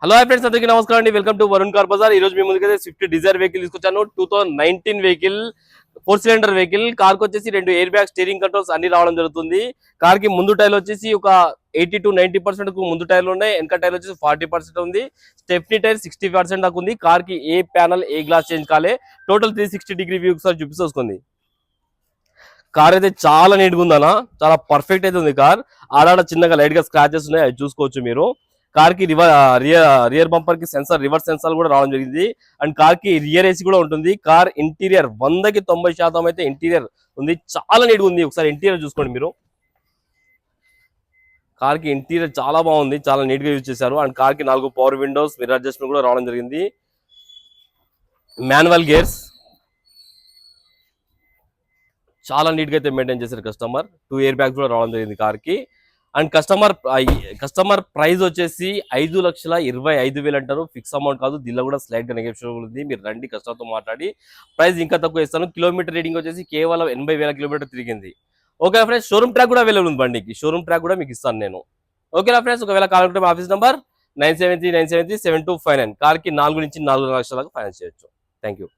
Hello hi friends, అందరికీ నమస్కారం అండి. Welcome to Varun car bazaar. ఈ రోజు మీ ముందుకైతే స్విఫ్ట్ డిజైర్ వెహికల్ తీసుకొచ్చాను. 2019 వెహికల్, 4 సిలిండర్ వెహికల్. కార్ కి వచ్చేసి 2 ఎయిర్ బ్యాగ్, స్టీరింగ్ కంట్రోల్స్ అన్ని రావడం జరుగుతుంది. కార్ కి ముందు టైర్లు వచ్చేసి ఒక 80 to 90% ముందు టైర్లు ఉన్నాయి. వెనక టైర్లు వచ్చేసి 40% ఉంది. స్టెప్నీ టైర్ 60% దాకా ఉంది. కార్ కి ఏ ప్యానల్, ఏ గ్లాస్ చేంజ్ కాలే. టోటల్ 360 డిగ్రీ వ్యూ ఒకసారి చూపిస్తుంది. కార్ అయితే చాలా నీట్ గా ఉందన్న, చాలా పర్ఫెక్ట్ అయితే ఉంది కార్. ఆడాడ చిన్నగా లైట్ గా స్క్రాచెస్ ఉన్నాయి, అది చూసుకోవచ్చు మీరు. కార్ కి రియర్ బంపర్ కి సెన్సార్, రివర్స్ సెన్సార్ కూడా రావడం జరిగింది. అండ్ కార్ కి రియర్ ఏసీ కూడా ఉంటుంది. కార్ ఇంటీరియర్ 100కి 90% అయితే ఇంటీరియర్ ఉంది, చాలా నీట్ గా ఉంది. ఒకసారి ఇంటీరియర్ చూసుకోండి మీరు. కార్ కి ఇంటీరియర్ చాలా బాగుంది, చాలా నీట్ గా యూజ్ చేశారు. అండ్ కార్ కి 4 పవర్ విండోస్, మిర్రర్ అడ్జస్ట్మెంట్ కూడా రావడం జరిగింది. మాన్యువల్ గేర్స్ చాలా నీట్ గా అయితే మెయింటైన్ చేశారు కస్టమర్. 2 ఎయిర్ బ్యాగ్స్ కూడా రావడం జరిగింది కార్ కి. అండ్ కస్టమర్ ప్రైస్ వచ్చేసి 5,25,000 అంటారు. ఫిక్స్ అమౌంట్ కాదు, దీనిలో కూడా స్లైట్ గా నెగోషియబుల్ ఉంది. మీరు రండి, కస్టమర్ తో మాట్లాడి ప్రైస్ ఇంకా తక్కువ ఇస్తాను. కిలోమీటర్ రీడింగ్ వచ్చేసి కేవలం 80,000 కిలోమీటర్ తిరిగింది. ఓకే ఫ్రెండ్స్, షోరూమ్ ట్రాక్ కూడా అవైలబుల్ ఉంది బండికి. షోరూమ్ ట్రాక్ కూడా మీకు ఇస్తాను నేను. ఓకేనా ఫ్రెండ్స్, ఒకవేళ కావాలంటే మా ఆఫీస్ నంబర్ 973 973 7259. కార్ కి 4 నుంచి 4 లక్షల దాకా ఫైనాన్స్ చేయొచ్చు. Thank you.